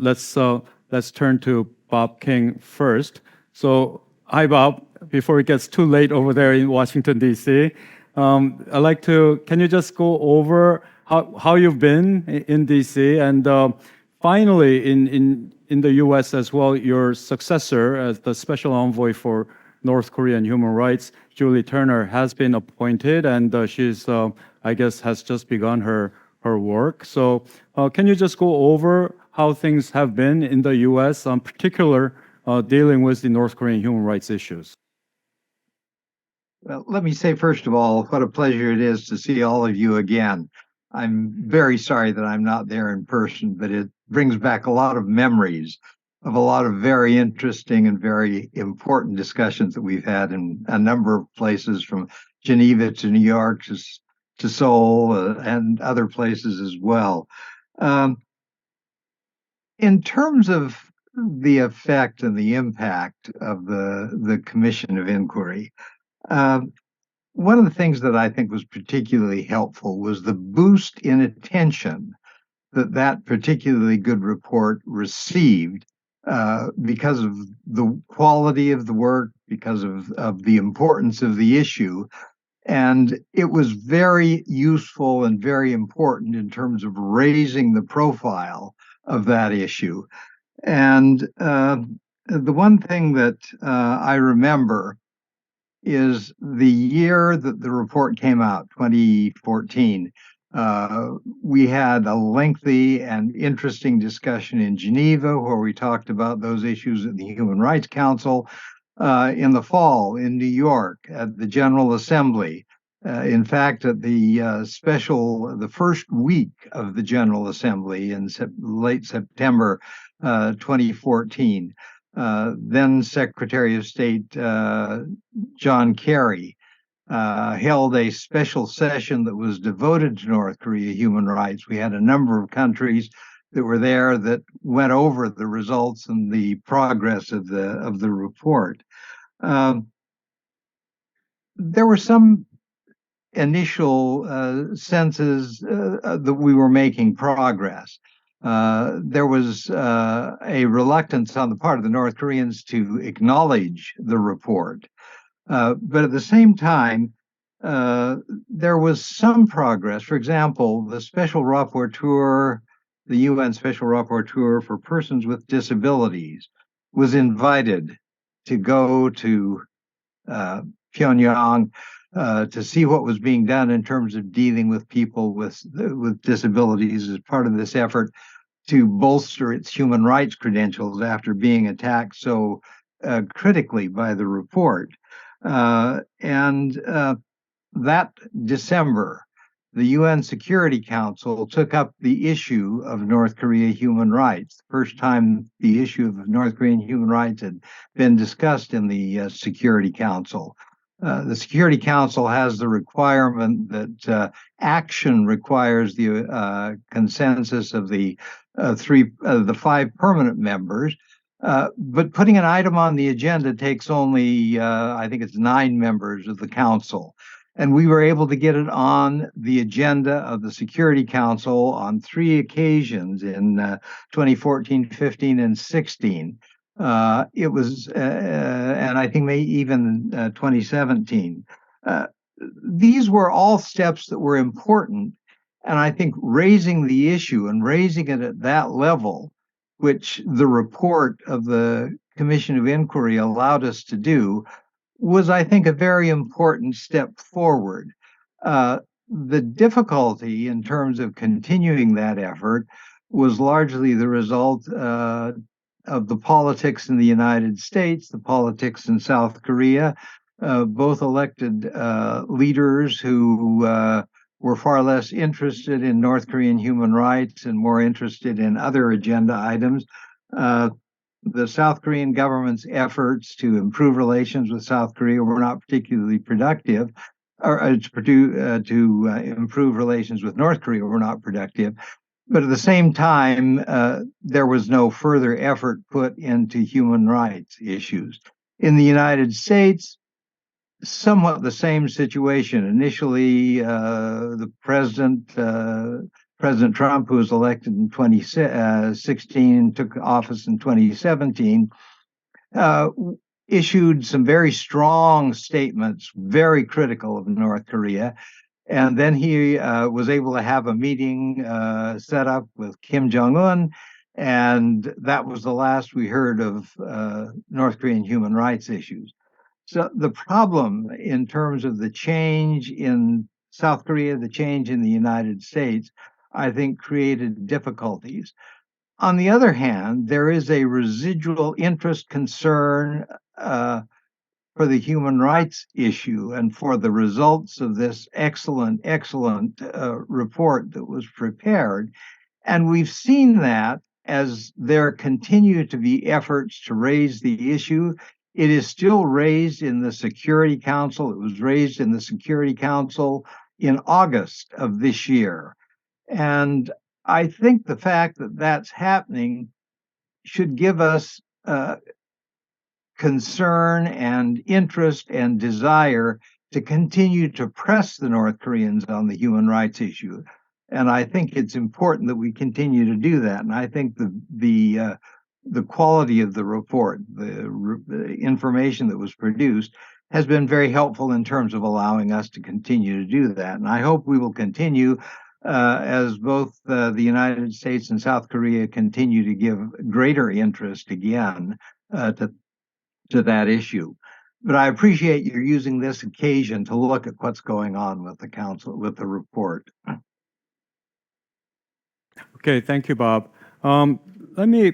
let's turn to Bob King first. So, hi, Bob. Before it gets too late over there in Washington, D.C., can you just go over how you've been in D.C. and finally in the U.S. as well, your successor as the special envoy for North Korean human rights, Julie Turner, has been appointed, and she's, I guess, has just begun her work. So, can you just go over how things have been in the U.S., in particular, dealing with the North Korean human rights issues? Well, let me say, first of all, what a pleasure it is to see all of you again. I'm very sorry that I'm not there in person, but it brings back a lot of memories of a lot of very interesting and very important discussions that we've had in a number of places, from Geneva to New York to Seoul and other places as well. In terms of the effect and the impact of the Commission of Inquiry, one of the things that I think was particularly helpful was the boost in attention that particularly good report received because of the quality of the work, because of the importance of the issue. And it was very useful and very important in terms of raising the profile of that issue. And the one thing that I remember is the year that the report came out, 2014. We had a lengthy and interesting discussion in Geneva where we talked about those issues at the Human Rights Council. In the fall in New York at the General Assembly. In fact, at the first week of the General Assembly in late September 2014, then Secretary of State John Kerry held a special session that was devoted to North Korea human rights. We had a number of countries that were there that went over the results and the progress of the report. There were some initial senses that we were making progress. There was a reluctance on the part of the North Koreans to acknowledge the report. But at the same time, there was some progress. For example, the UN Special Rapporteur for Persons with Disabilities was invited to go to Pyongyang to see what was being done in terms of dealing with people with disabilities as part of this effort to bolster its human rights credentials after being attacked so critically by the report. That December, the UN Security Council took up the issue of North Korea human rights. The first time the issue of North Korean human rights had been discussed in the Security Council. The Security Council has the requirement that action requires the consensus of the five permanent members, but putting an item on the agenda takes only, I think it's 9 members of the council. And we were able to get it on the agenda of the Security Council on 3 occasions in 2014, 15, and 16. It was, and I think maybe even 2017. These were all steps that were important. And I think raising the issue and raising it at that level, which the report of the Commission of Inquiry allowed us to do, was, I think, a very important step forward. The difficulty in terms of continuing that effort was largely the result of the politics in the United States, the politics in South Korea, both elected leaders who were far less interested in North Korean human rights and more interested in other agenda items. The South Korean government's efforts to improve relations with South Korea were not particularly productive, or to improve relations with North Korea were not productive. But at the same time, there was no further effort put into human rights issues. In the United States, somewhat the same situation. Initially, the President Trump, who was elected in 2016, took office in 2017, issued some very strong statements, very critical of North Korea. And then he was able to have a meeting set up with Kim Jong-un, and that was the last we heard of North Korean human rights issues. So the problem in terms of the change in South Korea, the change in the United States, I think created difficulties. On the other hand, there is a residual interest concern for the human rights issue and for the results of this excellent report that was prepared. And we've seen that as there continue to be efforts to raise the issue. It is still raised in the Security Council. It was raised in the Security Council in August of this year. And I think the fact that that's happening should give us concern and interest and desire to continue to press the North Koreans on the human rights issue. And I think it's important that we continue to do that. And I think the quality of the report, the information that was produced, has been very helpful in terms of allowing us to continue to do that. And I hope we will continue as both the United States and South Korea continue to give greater interest again to that issue. But I appreciate you using this occasion to look at what's going on with the council, with the report. Okay, thank you, Bob. Let me